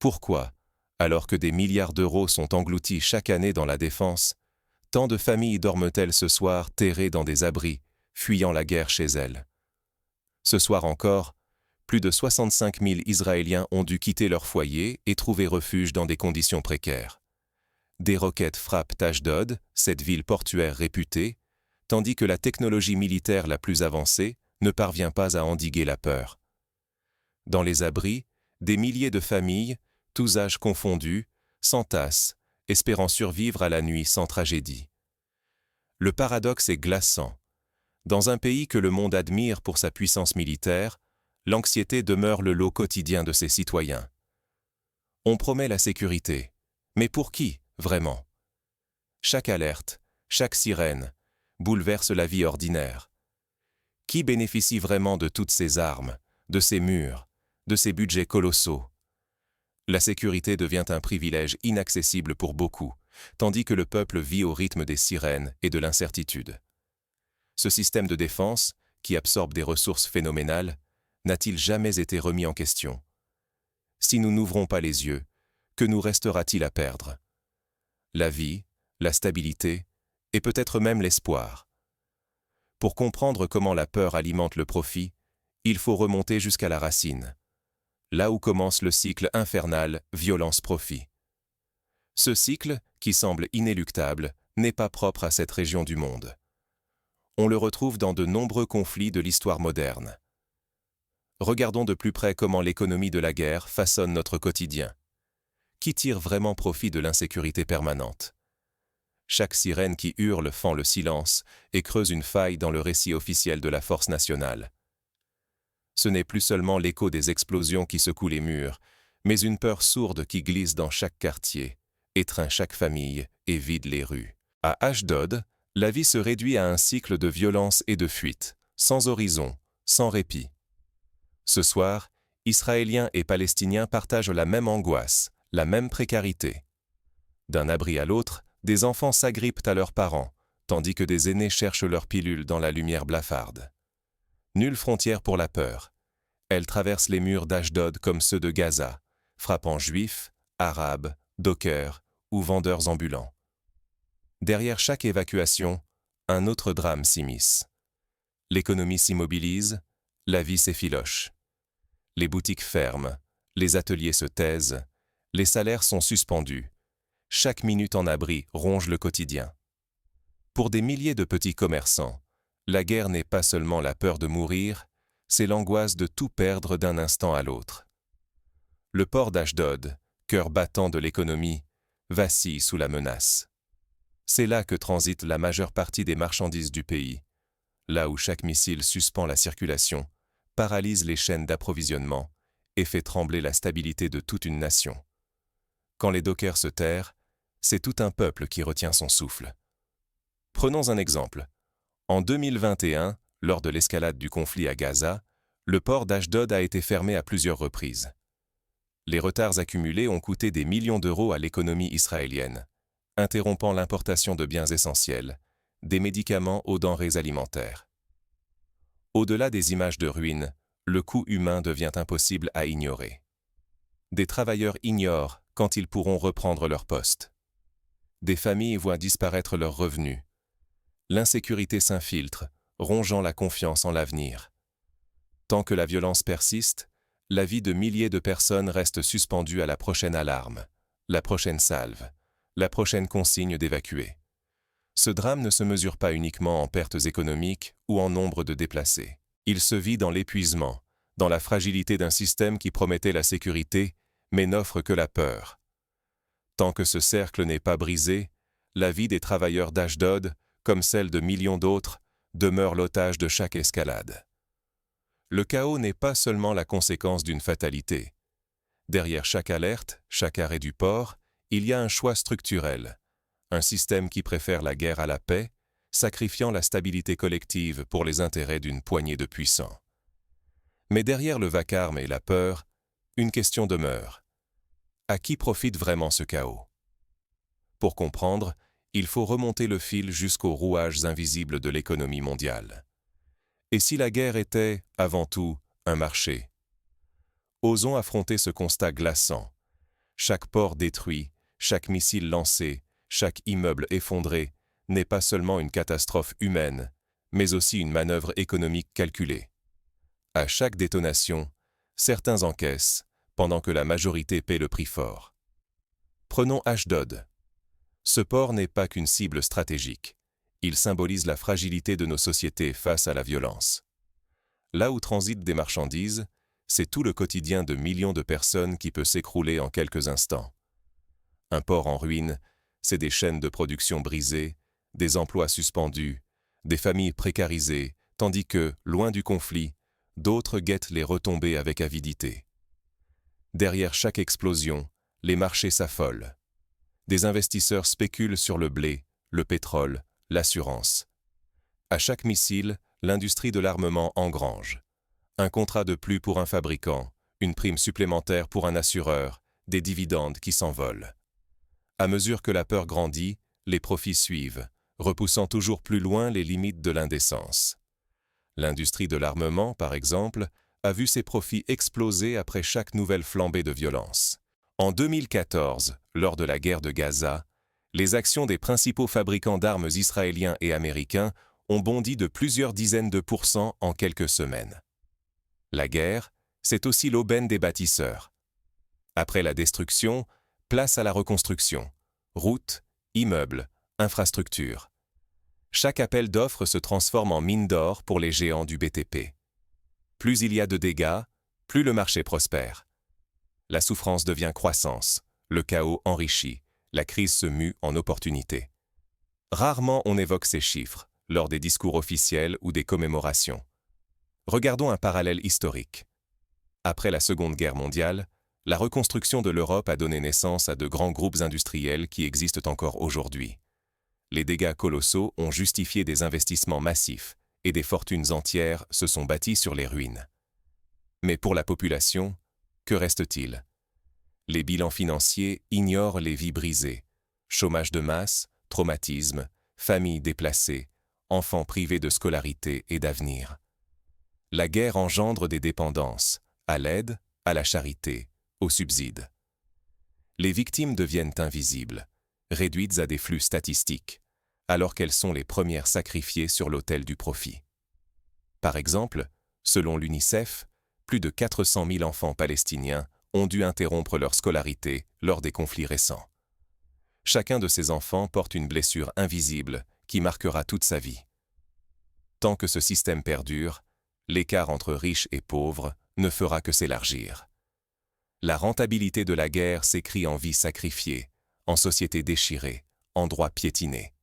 Pourquoi, alors que des milliards d'euros sont engloutis chaque année dans la défense, tant de familles dorment-elles ce soir terrées dans des abris, fuyant la guerre chez elles? Ce soir encore, plus de 65 000 Israéliens ont dû quitter leur foyer et trouver refuge dans des conditions précaires. Des roquettes frappent Ashdod, cette ville portuaire réputée, tandis que la technologie militaire la plus avancée ne parvient pas à endiguer la peur. Dans les abris, des milliers de familles, tous âges confondus, s'entassent, espérant survivre à la nuit sans tragédie. Le paradoxe est glaçant. Dans un pays que le monde admire pour sa puissance militaire, l'anxiété demeure le lot quotidien de ses citoyens. On promet la sécurité, mais pour qui, vraiment? Chaque alerte, chaque sirène, bouleverse la vie ordinaire. Qui bénéficie vraiment de toutes ces armes, de ces murs, de ces budgets colossaux? La sécurité devient un privilège inaccessible pour beaucoup, tandis que le peuple vit au rythme des sirènes et de l'incertitude. Ce système de défense, qui absorbe des ressources phénoménales, n'a-t-il jamais été remis en question? Si nous n'ouvrons pas les yeux, que nous restera-t-il à perdre? La vie, la stabilité, et peut-être même l'espoir. Pour comprendre comment la peur alimente le profit, il faut remonter jusqu'à la racine, là où commence le cycle infernal violence-profit. Ce cycle, qui semble inéluctable, n'est pas propre à cette région du monde. On le retrouve dans de nombreux conflits de l'histoire moderne. Regardons de plus près comment l'économie de la guerre façonne notre quotidien. Qui tire vraiment profit de l'insécurité permanente? Chaque sirène qui hurle fend le silence et creuse une faille dans le récit officiel de la force nationale. Ce n'est plus seulement l'écho des explosions qui secouent les murs, mais une peur sourde qui glisse dans chaque quartier, étreint chaque famille et vide les rues. À Ashdod, la vie se réduit à un cycle de violence et de fuite, sans horizon, sans répit. Ce soir, Israéliens et Palestiniens partagent la même angoisse, la même précarité. D'un abri à l'autre, des enfants s'agrippent à leurs parents, tandis que des aînés cherchent leur pilule dans la lumière blafarde. Nulle frontière pour la peur. Elle traverse les murs d'Ashdod comme ceux de Gaza, frappant juifs, arabes, dockers ou vendeurs ambulants. Derrière chaque évacuation, un autre drame s'immisce. L'économie s'immobilise, la vie s'effiloche. Les boutiques ferment, les ateliers se taisent, les salaires sont suspendus. Chaque minute en abri ronge le quotidien. Pour des milliers de petits commerçants, la guerre n'est pas seulement la peur de mourir, c'est l'angoisse de tout perdre d'un instant à l'autre. Le port d'Ashdod, cœur battant de l'économie, vacille sous la menace. C'est là que transite la majeure partie des marchandises du pays, là où chaque missile suspend la circulation, paralyse les chaînes d'approvisionnement et fait trembler la stabilité de toute une nation. Quand les dockers se terrent, c'est tout un peuple qui retient son souffle. Prenons un exemple. En 2021, lors de l'escalade du conflit à Gaza, le port d'Ashdod a été fermé à plusieurs reprises. Les retards accumulés ont coûté des millions d'euros à l'économie israélienne, interrompant l'importation de biens essentiels, des médicaments aux denrées alimentaires. Au-delà des images de ruines, le coût humain devient impossible à ignorer. Des travailleurs ignorent quand ils pourront reprendre leur poste. Des familles voient disparaître leurs revenus. L'insécurité s'infiltre, rongeant la confiance en l'avenir. Tant que la violence persiste, la vie de milliers de personnes reste suspendue à la prochaine alarme, la prochaine salve, la prochaine consigne d'évacuer. Ce drame ne se mesure pas uniquement en pertes économiques ou en nombre de déplacés. Il se vit dans l'épuisement, dans la fragilité d'un système qui promettait la sécurité, mais n'offre que la peur. Tant que ce cercle n'est pas brisé, la vie des travailleurs d'Ashdod, comme celle de millions d'autres, demeure l'otage de chaque escalade. Le chaos n'est pas seulement la conséquence d'une fatalité. Derrière chaque alerte, chaque arrêt du port, il y a un choix structurel, un système qui préfère la guerre à la paix, sacrifiant la stabilité collective pour les intérêts d'une poignée de puissants. Mais derrière le vacarme et la peur, une question demeure. À qui profite vraiment ce chaos? Pour comprendre, il faut remonter le fil jusqu'aux rouages invisibles de l'économie mondiale. Et si la guerre était, avant tout, un marché? Osons affronter ce constat glaçant. Chaque port détruit, chaque missile lancé, chaque immeuble effondré n'est pas seulement une catastrophe humaine, mais aussi une manœuvre économique calculée. À chaque détonation, certains encaissent, pendant que la majorité paie le prix fort. Prenons Ashdod. Ce port n'est pas qu'une cible stratégique. Il symbolise la fragilité de nos sociétés face à la violence. Là où transitent des marchandises, c'est tout le quotidien de millions de personnes qui peut s'écrouler en quelques instants. Un port en ruine, c'est des chaînes de production brisées, des emplois suspendus, des familles précarisées, tandis que, loin du conflit, d'autres guettent les retombées avec avidité. Derrière chaque explosion, les marchés s'affolent. Des investisseurs spéculent sur le blé, le pétrole, l'assurance. À chaque missile, l'industrie de l'armement engrange. Un contrat de plus pour un fabricant, une prime supplémentaire pour un assureur, des dividendes qui s'envolent. À mesure que la peur grandit, les profits suivent, repoussant toujours plus loin les limites de l'indécence. L'industrie de l'armement, par exemple, a vu ses profits exploser après chaque nouvelle flambée de violence. En 2014, lors de la guerre de Gaza, les actions des principaux fabricants d'armes israéliens et américains ont bondi de plusieurs dizaines de pourcents en quelques semaines. La guerre, c'est aussi l'aubaine des bâtisseurs. Après la destruction, place à la reconstruction. Routes, immeubles, infrastructures. Chaque appel d'offres se transforme en mine d'or pour les géants du BTP. Plus il y a de dégâts, plus le marché prospère. La souffrance devient croissance, le chaos enrichit, la crise se mue en opportunité. Rarement on évoque ces chiffres, lors des discours officiels ou des commémorations. Regardons un parallèle historique. Après la Seconde Guerre mondiale, la reconstruction de l'Europe a donné naissance à de grands groupes industriels qui existent encore aujourd'hui. Les dégâts colossaux ont justifié des investissements massifs et des fortunes entières se sont bâties sur les ruines. Mais pour la population, que reste-t-il? Les bilans financiers ignorent les vies brisées. Chômage de masse, traumatisme, familles déplacées, enfants privés de scolarité et d'avenir. La guerre engendre des dépendances, à l'aide, à la charité, aux subsides. Les victimes deviennent invisibles, réduites à des flux statistiques, alors qu'elles sont les premières sacrifiées sur l'autel du profit. Par exemple, selon l'UNICEF, plus de 400 000 enfants palestiniens ont dû interrompre leur scolarité lors des conflits récents. Chacun de ces enfants porte une blessure invisible qui marquera toute sa vie. Tant que ce système perdure, l'écart entre riches et pauvres ne fera que s'élargir. La rentabilité de la guerre s'écrit en vies sacrifiées, en sociétés déchirées, en droits piétinés.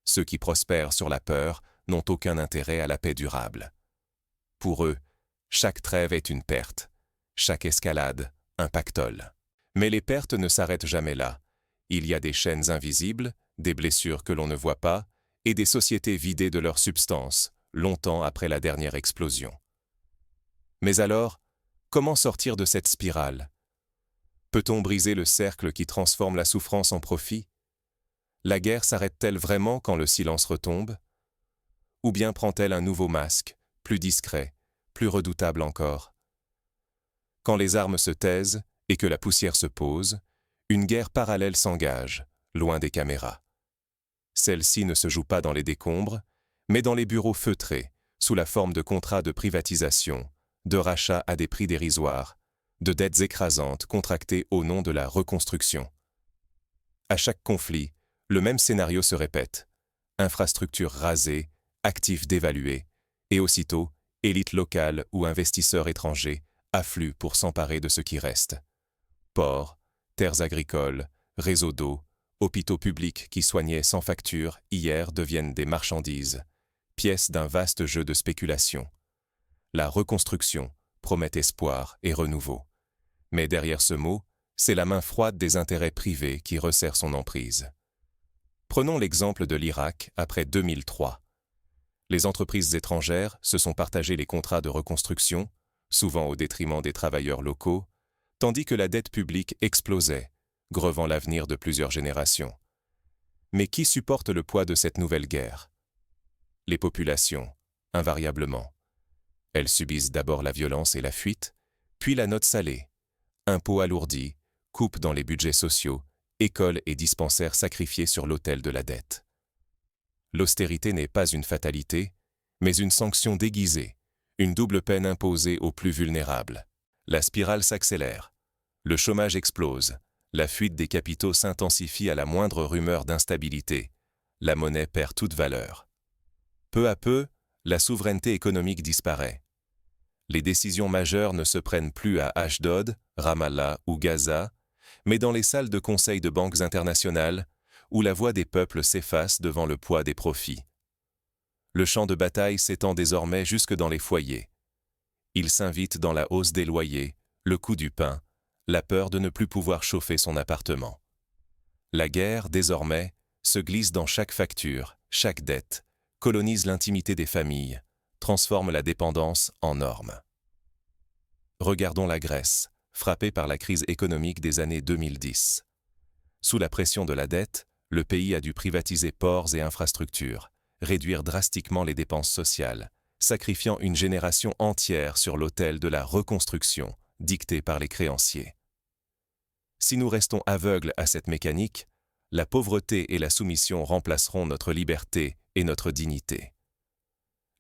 Ceux qui prospèrent sur la peur n'ont aucun intérêt à la paix durable. Pour eux, chaque trêve est une perte, chaque escalade, un pactole. Mais les pertes ne s'arrêtent jamais là. Il y a des chaînes invisibles, des blessures que l'on ne voit pas, et des sociétés vidées de leur substance, longtemps après la dernière explosion. Mais alors, comment sortir de cette spirale? Peut-on briser le cercle qui transforme la souffrance en profit? La guerre s'arrête-t-elle vraiment quand le silence retombe? Ou bien prend-elle un nouveau masque, plus discret, plus redoutable encore? Quand les armes se taisent et que la poussière se pose, une guerre parallèle s'engage, loin des caméras. Celle-ci ne se joue pas dans les décombres, mais dans les bureaux feutrés, sous la forme de contrats de privatisation, de rachats à des prix dérisoires, de dettes écrasantes contractées au nom de la reconstruction. À chaque conflit, le même scénario se répète. Infrastructures rasées, actifs dévalués, et aussitôt, élites locales ou investisseurs étrangers affluent pour s'emparer de ce qui reste. Ports, terres agricoles, réseaux d'eau, hôpitaux publics qui soignaient sans facture hier deviennent des marchandises, pièces d'un vaste jeu de spéculation. La reconstruction promet espoir et renouveau. Mais derrière ce mot, c'est la main froide des intérêts privés qui resserre son emprise. Prenons l'exemple de l'Irak après 2003. Les entreprises étrangères se sont partagées les contrats de reconstruction, souvent au détriment des travailleurs locaux, tandis que la dette publique explosait, grevant l'avenir de plusieurs générations. Mais qui supporte le poids de cette nouvelle guerre? Les populations, invariablement. Elles subissent d'abord la violence et la fuite, puis la note salée, impôts alourdis, coupes dans les budgets sociaux, écoles et dispensaires sacrifiés sur l'autel de la dette. L'austérité n'est pas une fatalité, mais une sanction déguisée, une double peine imposée aux plus vulnérables. La spirale s'accélère. Le chômage explose. La fuite des capitaux s'intensifie à la moindre rumeur d'instabilité. La monnaie perd toute valeur. Peu à peu, la souveraineté économique disparaît. Les décisions majeures ne se prennent plus à Ashdod, Ramallah ou Gaza, mais dans les salles de conseil de banques internationales, où la voix des peuples s'efface devant le poids des profits. Le champ de bataille s'étend désormais jusque dans les foyers. Il s'invite dans la hausse des loyers, le coût du pain, la peur de ne plus pouvoir chauffer son appartement. La guerre, désormais, se glisse dans chaque facture, chaque dette, colonise l'intimité des familles, transforme la dépendance en norme. Regardons la Grèce, frappée par la crise économique des années 2010. Sous la pression de la dette, le pays a dû privatiser ports et infrastructures, réduire drastiquement les dépenses sociales, sacrifiant une génération entière sur l'autel de la reconstruction dictée par les créanciers. Si nous restons aveugles à cette mécanique, la pauvreté et la soumission remplaceront notre liberté et notre dignité.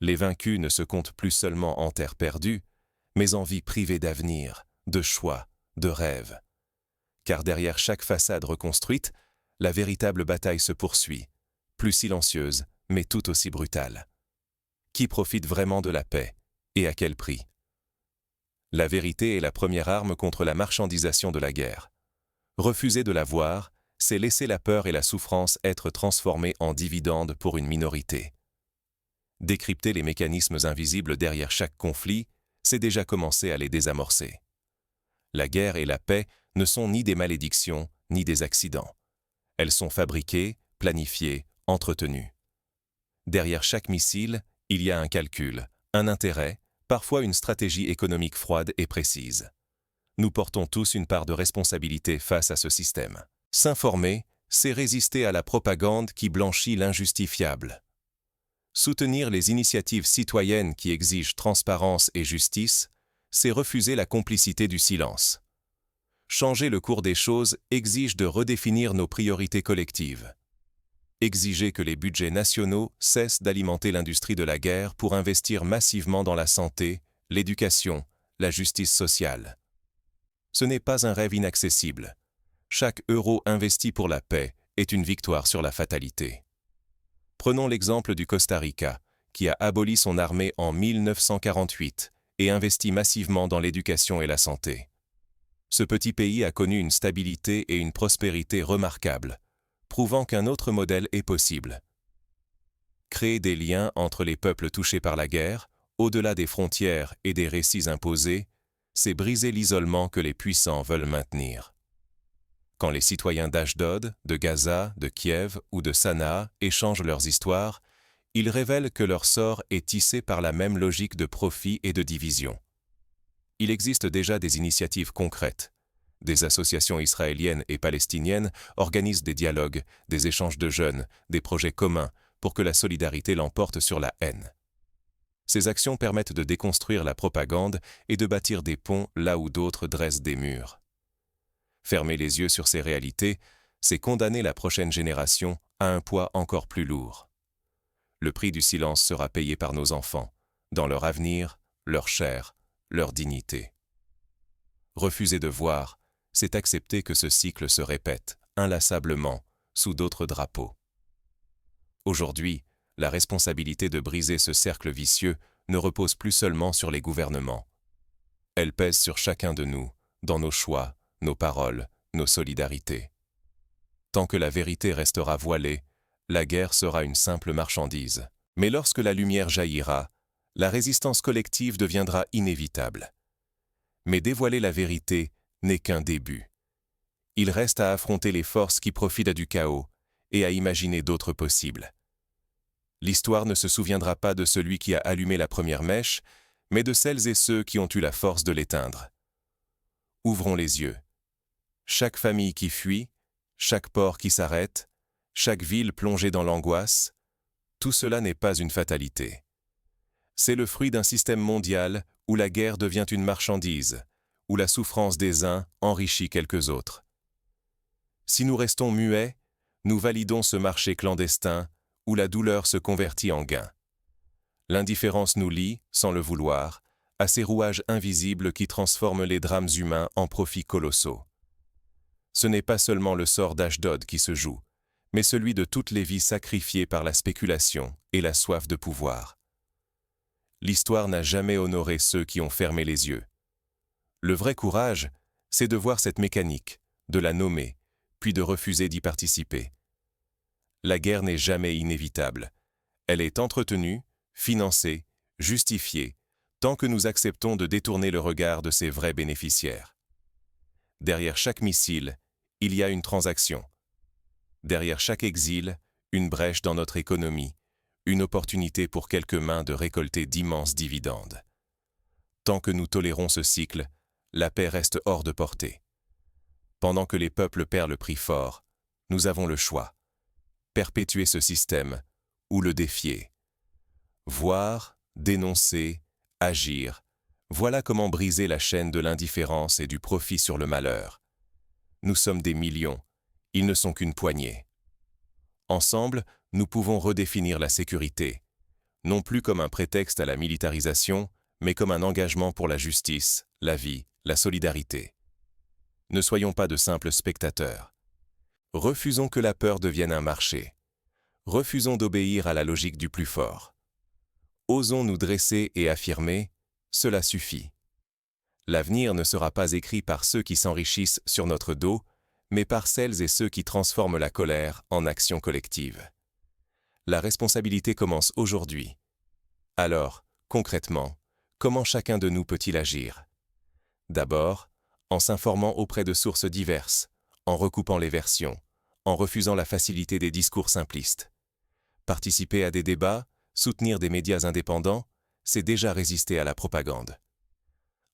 Les vaincus ne se comptent plus seulement en terre perdue, mais en vie privée d'avenir, de choix, de rêves. Car derrière chaque façade reconstruite, la véritable bataille se poursuit, plus silencieuse, mais tout aussi brutale. Qui profite vraiment de la paix, et à quel prix? La vérité est la première arme contre la marchandisation de la guerre. Refuser de la voir, c'est laisser la peur et la souffrance être transformées en dividendes pour une minorité. Décrypter les mécanismes invisibles derrière chaque conflit, c'est déjà commencer à les désamorcer. La guerre et la paix ne sont ni des malédictions, ni des accidents. Elles sont fabriquées, planifiées, entretenues. Derrière chaque missile, il y a un calcul, un intérêt, parfois une stratégie économique froide et précise. Nous portons tous une part de responsabilité face à ce système. S'informer, c'est résister à la propagande qui blanchit l'injustifiable. Soutenir les initiatives citoyennes qui exigent transparence et justice, c'est refuser la complicité du silence. Changer le cours des choses exige de redéfinir nos priorités collectives. Exiger que les budgets nationaux cessent d'alimenter l'industrie de la guerre pour investir massivement dans la santé, l'éducation, la justice sociale. Ce n'est pas un rêve inaccessible. Chaque euro investi pour la paix est une victoire sur la fatalité. Prenons l'exemple du Costa Rica, qui a aboli son armée en 1948 et investi massivement dans l'éducation et la santé. Ce petit pays a connu une stabilité et une prospérité remarquables, prouvant qu'un autre modèle est possible. Créer des liens entre les peuples touchés par la guerre, au-delà des frontières et des récits imposés, c'est briser l'isolement que les puissants veulent maintenir. Quand les citoyens d'Ashdod, de Gaza, de Kiev ou de Sanaa échangent leurs histoires, ils révèlent que leur sort est tissé par la même logique de profit et de division. Il existe déjà des initiatives concrètes. Des associations israéliennes et palestiniennes organisent des dialogues, des échanges de jeunes, des projets communs pour que la solidarité l'emporte sur la haine. Ces actions permettent de déconstruire la propagande et de bâtir des ponts là où d'autres dressent des murs. Fermer les yeux sur ces réalités, c'est condamner la prochaine génération à un poids encore plus lourd. Le prix du silence sera payé par nos enfants, dans leur avenir, leur chair, leur dignité. Refuser de voir, c'est accepter que ce cycle se répète, inlassablement, sous d'autres drapeaux. Aujourd'hui, la responsabilité de briser ce cercle vicieux ne repose plus seulement sur les gouvernements. Elle pèse sur chacun de nous, dans nos choix, nos paroles, nos solidarités. Tant que la vérité restera voilée, la guerre sera une simple marchandise. Mais lorsque la lumière jaillira, la résistance collective deviendra inévitable. Mais dévoiler la vérité n'est qu'un début. Il reste à affronter les forces qui profitent du chaos et à imaginer d'autres possibles. L'histoire ne se souviendra pas de celui qui a allumé la première mèche, mais de celles et ceux qui ont eu la force de l'éteindre. Ouvrons les yeux. Chaque famille qui fuit, chaque port qui s'arrête, chaque ville plongée dans l'angoisse, tout cela n'est pas une fatalité. C'est le fruit d'un système mondial où la guerre devient une marchandise, où la souffrance des uns enrichit quelques autres. Si nous restons muets, nous validons ce marché clandestin où la douleur se convertit en gain. L'indifférence nous lie, sans le vouloir, à ces rouages invisibles qui transforment les drames humains en profits colossaux. Ce n'est pas seulement le sort d'Ashdod qui se joue, mais celui de toutes les vies sacrifiées par la spéculation et la soif de pouvoir. L'histoire n'a jamais honoré ceux qui ont fermé les yeux. Le vrai courage, c'est de voir cette mécanique, de la nommer, puis de refuser d'y participer. La guerre n'est jamais inévitable. Elle est entretenue, financée, justifiée, tant que nous acceptons de détourner le regard de ses vrais bénéficiaires. Derrière chaque missile, il y a une transaction. Derrière chaque exil, une brèche dans notre économie, une opportunité pour quelques mains de récolter d'immenses dividendes. Tant que nous tolérons ce cycle, la paix reste hors de portée. Pendant que les peuples paient le prix fort, nous avons le choix. Perpétuer ce système ou le défier. Voir, dénoncer, agir, voilà comment briser la chaîne de l'indifférence et du profit sur le malheur. Nous sommes des millions, ils ne sont qu'une poignée. Ensemble, nous pouvons redéfinir la sécurité, non plus comme un prétexte à la militarisation, mais comme un engagement pour la justice, la vie, la solidarité. Ne soyons pas de simples spectateurs. Refusons que la peur devienne un marché. Refusons d'obéir à la logique du plus fort. Osons nous dresser et affirmer, cela suffit. L'avenir ne sera pas écrit par ceux qui s'enrichissent sur notre dos, mais par celles et ceux qui transforment la colère en action collective. La responsabilité commence aujourd'hui. Alors, concrètement, comment chacun de nous peut-il agir? D'abord, en s'informant auprès de sources diverses, en recoupant les versions, en refusant la facilité des discours simplistes. Participer à des débats, soutenir des médias indépendants, c'est déjà résister à la propagande.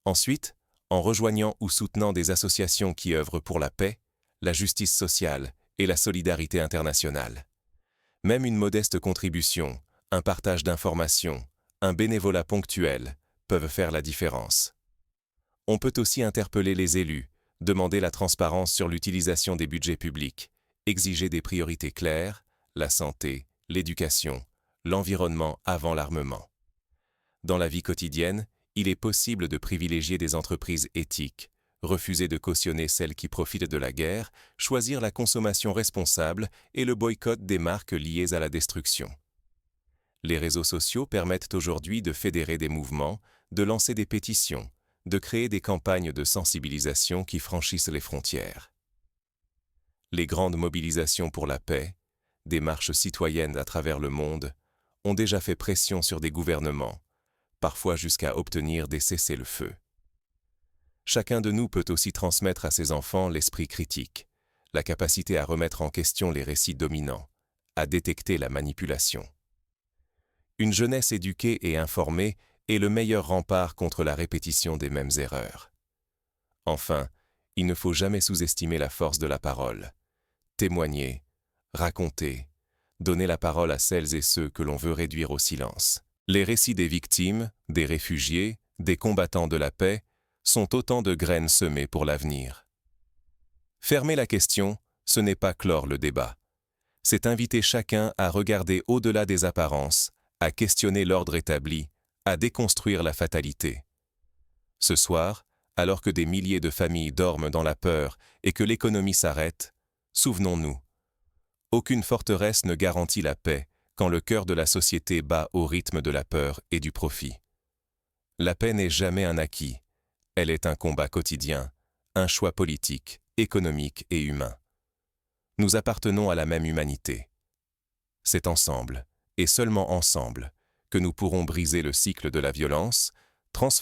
Ensuite, en rejoignant ou soutenant des associations qui œuvrent pour la paix, la justice sociale et la solidarité internationale. Même une modeste contribution, un partage d'informations, un bénévolat ponctuel peuvent faire la différence. On peut aussi interpeller les élus, demander la transparence sur l'utilisation des budgets publics, exiger des priorités claires, la santé, l'éducation, l'environnement avant l'armement. Dans la vie quotidienne, il est possible de privilégier des entreprises éthiques, refuser de cautionner celles qui profitent de la guerre, choisir la consommation responsable et le boycott des marques liées à la destruction. Les réseaux sociaux permettent aujourd'hui de fédérer des mouvements, de lancer des pétitions, de créer des campagnes de sensibilisation qui franchissent les frontières. Les grandes mobilisations pour la paix, des marches citoyennes à travers le monde, ont déjà fait pression sur des gouvernements, parfois jusqu'à obtenir des cessez-le-feu. Chacun de nous peut aussi transmettre à ses enfants l'esprit critique, la capacité à remettre en question les récits dominants, à détecter la manipulation. Une jeunesse éduquée et informée est le meilleur rempart contre la répétition des mêmes erreurs. Enfin, il ne faut jamais sous-estimer la force de la parole. Témoigner, raconter, donner la parole à celles et ceux que l'on veut réduire au silence. Les récits des victimes, des réfugiés, des combattants de la paix sont autant de graines semées pour l'avenir. Fermer la question, ce n'est pas clore le débat. C'est inviter chacun à regarder au-delà des apparences, à questionner l'ordre établi, à déconstruire la fatalité. Ce soir, alors que des milliers de familles dorment dans la peur et que l'économie s'arrête, souvenons-nous. Aucune forteresse ne garantit la paix quand le cœur de la société bat au rythme de la peur et du profit. La paix n'est jamais un acquis, elle est un combat quotidien, un choix politique, économique et humain. Nous appartenons à la même humanité. C'est ensemble, et seulement ensemble, que nous pourrons briser le cycle de la violence, transformer